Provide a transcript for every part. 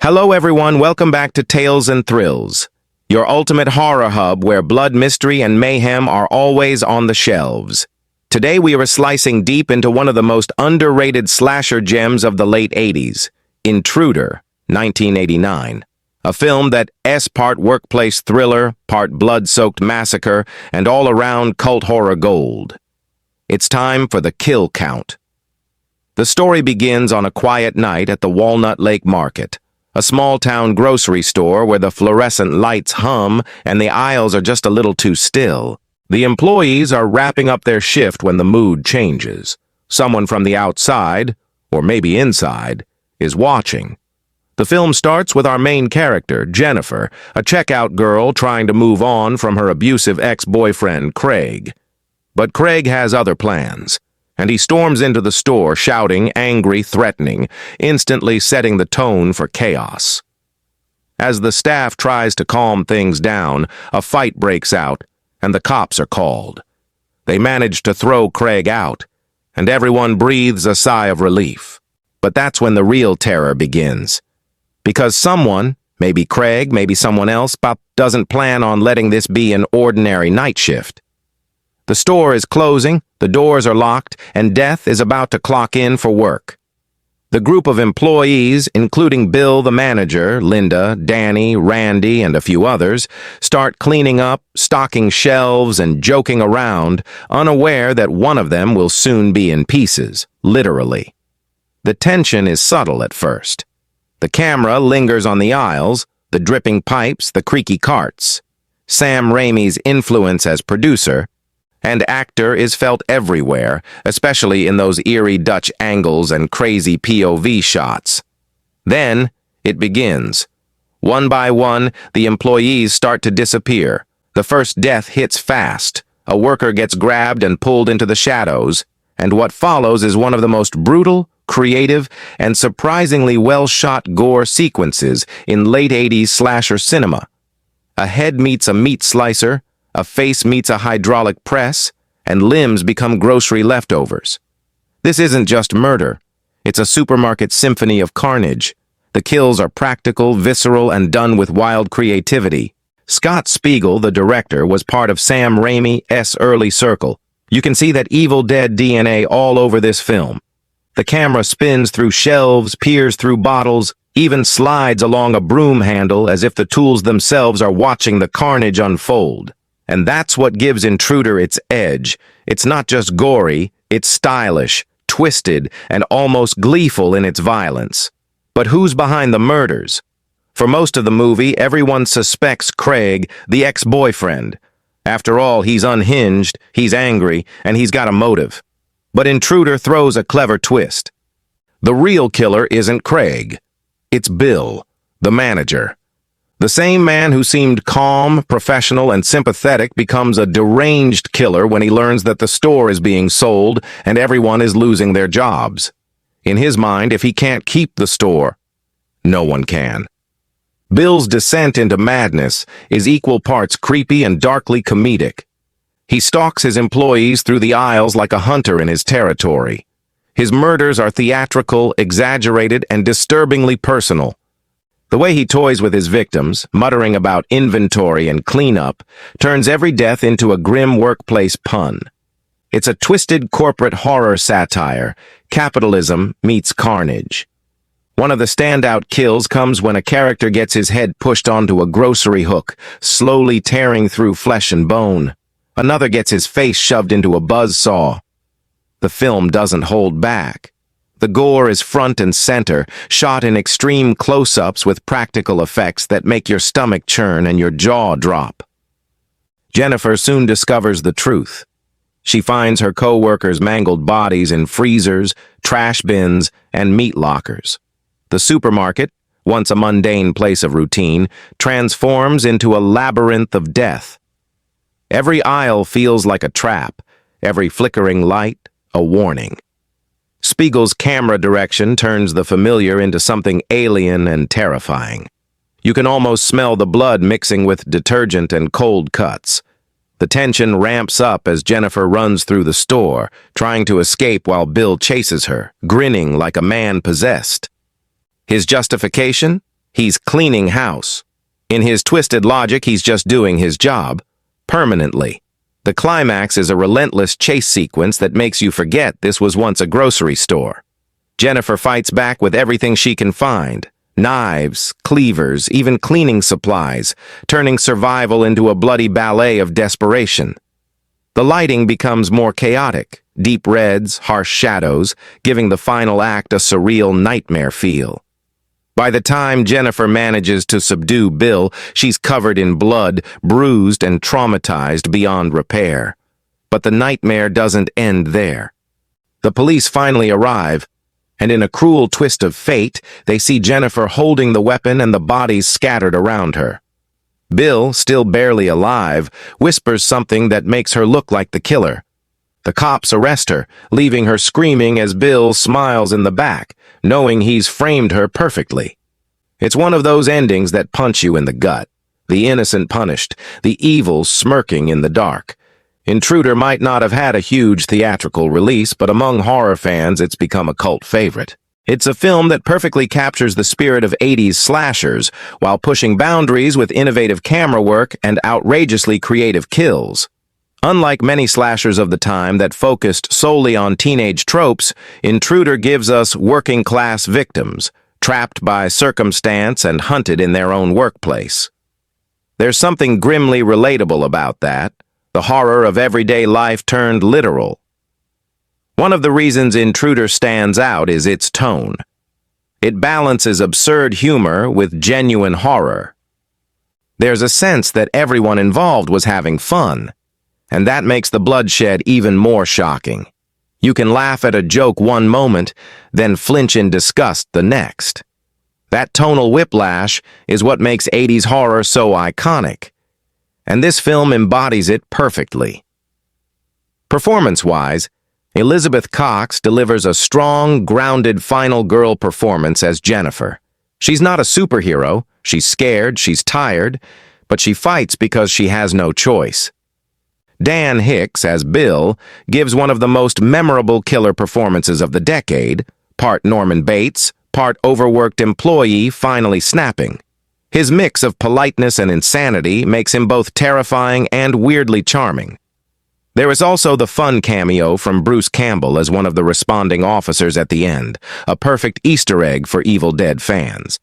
Hello everyone, welcome back to Tales and Thrills, your ultimate horror hub where blood, mystery, and mayhem are always on the shelves. Today we are slicing deep into one of the most underrated slasher gems of the late 80s, Intruder, 1989. A film that's part workplace thriller, part blood-soaked massacre, and all-around cult horror gold. It's time for the kill count. The story begins on a quiet night at the Walnut Lake Market, a small-town grocery store where the fluorescent lights hum and the aisles are just a little too still. The employees are wrapping up their shift when the mood changes. Someone from the outside, or maybe inside, is watching. The film starts with our main character, Jennifer, a checkout girl trying to move on from her abusive ex-boyfriend, Craig. But Craig has other plans, and he storms into the store shouting, angry, threatening, instantly setting the tone for chaos. As the staff tries to calm things down, a fight breaks out, and the cops are called. They manage to throw Craig out, and everyone breathes a sigh of relief. But that's when the real terror begins. Because someone, maybe Craig, maybe someone else, doesn't plan on letting this be an ordinary night shift. The store is closing, the doors are locked, and death is about to clock in for work. The group of employees, including Bill the manager, Linda, Danny, Randy, and a few others, start cleaning up, stocking shelves, and joking around, unaware that one of them will soon be in pieces, literally. The tension is subtle at first. The camera lingers on the aisles, the dripping pipes, the creaky carts. Sam Raimi's influence as producer and actor is felt everywhere, especially in those eerie Dutch angles and crazy POV shots. Then, it begins. One by one, the employees start to disappear. The first death hits fast. A worker gets grabbed and pulled into the shadows, and what follows is one of the most brutal, creative, and surprisingly well-shot gore sequences in late 80s slasher cinema. A head meets a meat slicer, a face meets a hydraulic press, and limbs become grocery leftovers. This isn't just murder. It's a supermarket symphony of carnage. The kills are practical, visceral, and done with wild creativity. Scott Spiegel, the director, was part of Sam Raimi's early circle. You can see that Evil Dead DNA all over this film. The camera spins through shelves, peers through bottles, even slides along a broom handle as if the tools themselves are watching the carnage unfold. And that's what gives Intruder its edge. It's not just gory, it's stylish, twisted, and almost gleeful in its violence. But who's behind the murders? For most of the movie, everyone suspects Craig, the ex-boyfriend. After all, he's unhinged, he's angry, and he's got a motive. But Intruder throws a clever twist. The real killer isn't Craig. It's Bill, the manager. The same man who seemed calm, professional, and sympathetic becomes a deranged killer when he learns that the store is being sold and everyone is losing their jobs. In his mind, if he can't keep the store, no one can. Bill's descent into madness is equal parts creepy and darkly comedic. He stalks his employees through the aisles like a hunter in his territory. His murders are theatrical, exaggerated, and disturbingly personal. The way he toys with his victims, muttering about inventory and cleanup, turns every death into a grim workplace pun. It's a twisted corporate horror satire. Capitalism meets carnage. One of the standout kills comes when a character gets his head pushed onto a grocery hook, slowly tearing through flesh and bone. Another gets his face shoved into a buzzsaw. The film doesn't hold back. The gore is front and center, shot in extreme close-ups with practical effects that make your stomach churn and your jaw drop. Jennifer soon discovers the truth. She finds her co-workers' mangled bodies in freezers, trash bins, and meat lockers. The supermarket, once a mundane place of routine, transforms into a labyrinth of death. Every aisle feels like a trap, every flickering light a warning. Spiegel's camera direction turns the familiar into something alien and terrifying. You can almost smell the blood mixing with detergent and cold cuts. The tension ramps up as Jennifer runs through the store, trying to escape while Bill chases her, grinning like a man possessed. His justification? He's cleaning house. In his twisted logic, he's just doing his job. Permanently. The climax is a relentless chase sequence that makes you forget this was once a grocery store. Jennifer fights back with everything she can find. Knives, cleavers, even cleaning supplies, turning survival into a bloody ballet of desperation. The lighting becomes more chaotic, deep reds, harsh shadows, giving the final act a surreal nightmare feel. By the time Jennifer manages to subdue Bill, she's covered in blood, bruised and traumatized beyond repair. But the nightmare doesn't end there. The police finally arrive, and in a cruel twist of fate, they see Jennifer holding the weapon and the bodies scattered around her. Bill, still barely alive, whispers something that makes her look like the killer. The cops arrest her, leaving her screaming as Bill smiles in the back, knowing he's framed her perfectly. It's one of those endings that punch you in the gut. The innocent punished, the evil smirking in the dark. Intruder might not have had a huge theatrical release, but among horror fans it's become a cult favorite. It's a film that perfectly captures the spirit of 80s slashers, while pushing boundaries with innovative camera work and outrageously creative kills. Unlike many slashers of the time that focused solely on teenage tropes, Intruder gives us working-class victims, trapped by circumstance and hunted in their own workplace. There's something grimly relatable about that, the horror of everyday life turned literal. One of the reasons Intruder stands out is its tone. It balances absurd humor with genuine horror. There's a sense that everyone involved was having fun, and that makes the bloodshed even more shocking. You can laugh at a joke one moment, then flinch in disgust the next. That tonal whiplash is what makes 80s horror so iconic, and this film embodies it perfectly. Performance-wise, Elizabeth Cox delivers a strong, grounded final girl performance as Jennifer. She's not a superhero, she's scared, she's tired, but she fights because she has no choice. Dan Hicks, as Bill, gives one of the most memorable killer performances of the decade, part Norman Bates, part overworked employee finally snapping. His mix of politeness and insanity makes him both terrifying and weirdly charming. There is also the fun cameo from Bruce Campbell as one of the responding officers at the end, a perfect Easter egg for Evil Dead fans.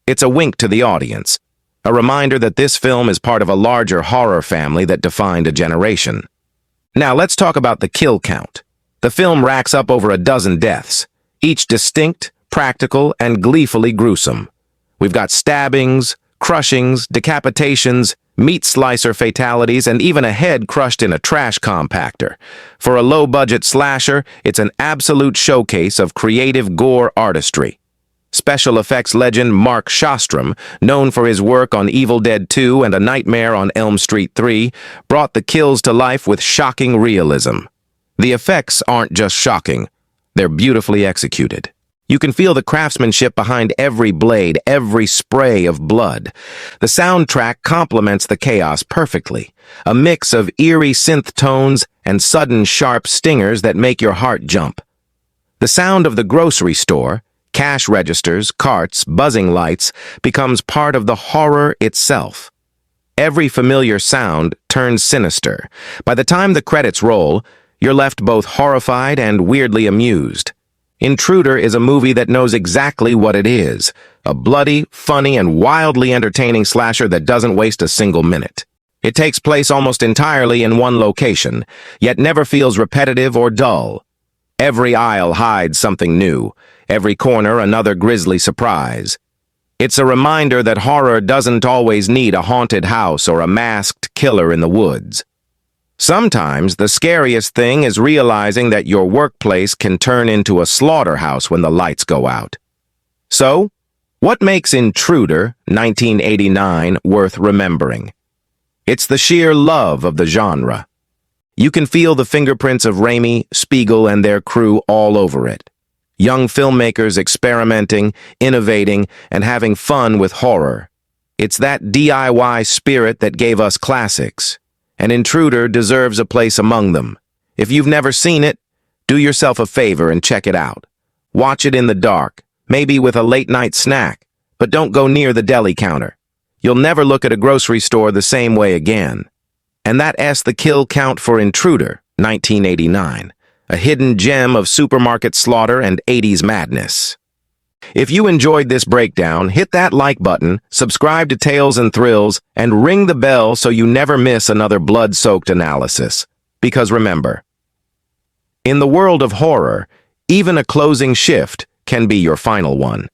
It's a wink to the audience, a reminder that this film is part of a larger horror family that defined a generation. Now let's talk about the kill count. The film racks up over a dozen deaths, each distinct, practical, and gleefully gruesome. We've got stabbings, crushings, decapitations, meat slicer fatalities, and even a head crushed in a trash compactor. For a low-budget slasher, it's an absolute showcase of creative gore artistry. Special effects legend Mark Shostrom, known for his work on Evil Dead 2 and A Nightmare on Elm Street 3, brought the kills to life with shocking realism. The effects aren't just shocking, they're beautifully executed. You can feel the craftsmanship behind every blade, every spray of blood. The soundtrack complements the chaos perfectly, a mix of eerie synth tones and sudden sharp stingers that make your heart jump. The sound of the grocery store, cash registers, carts, buzzing lights, becomes part of the horror itself. Every familiar sound turns sinister. By the time the credits roll, you're left both horrified and weirdly amused. Intruder is a movie that knows exactly what it is, a bloody, funny, and wildly entertaining slasher that doesn't waste a single minute. It takes place almost entirely in one location, yet never feels repetitive or dull. Every aisle hides something new, every corner another grisly surprise. It's a reminder that horror doesn't always need a haunted house or a masked killer in the woods. Sometimes the scariest thing is realizing that your workplace can turn into a slaughterhouse when the lights go out. So, what makes Intruder, 1989, worth remembering? It's the sheer love of the genre. You can feel the fingerprints of Raimi, Spiegel, and their crew all over it. Young filmmakers experimenting, innovating, and having fun with horror. It's that DIY spirit that gave us classics. And Intruder deserves a place among them. If you've never seen it, do yourself a favor and check it out. Watch it in the dark, maybe with a late-night snack, but don't go near the deli counter. You'll never look at a grocery store the same way again. And that's the kill count for Intruder, 1989, a hidden gem of supermarket slaughter and 80s madness. If you enjoyed this breakdown, hit that like button, subscribe to Tales and Thrills, and ring the bell so you never miss another blood-soaked analysis. Because remember, in the world of horror, even a closing shift can be your final one.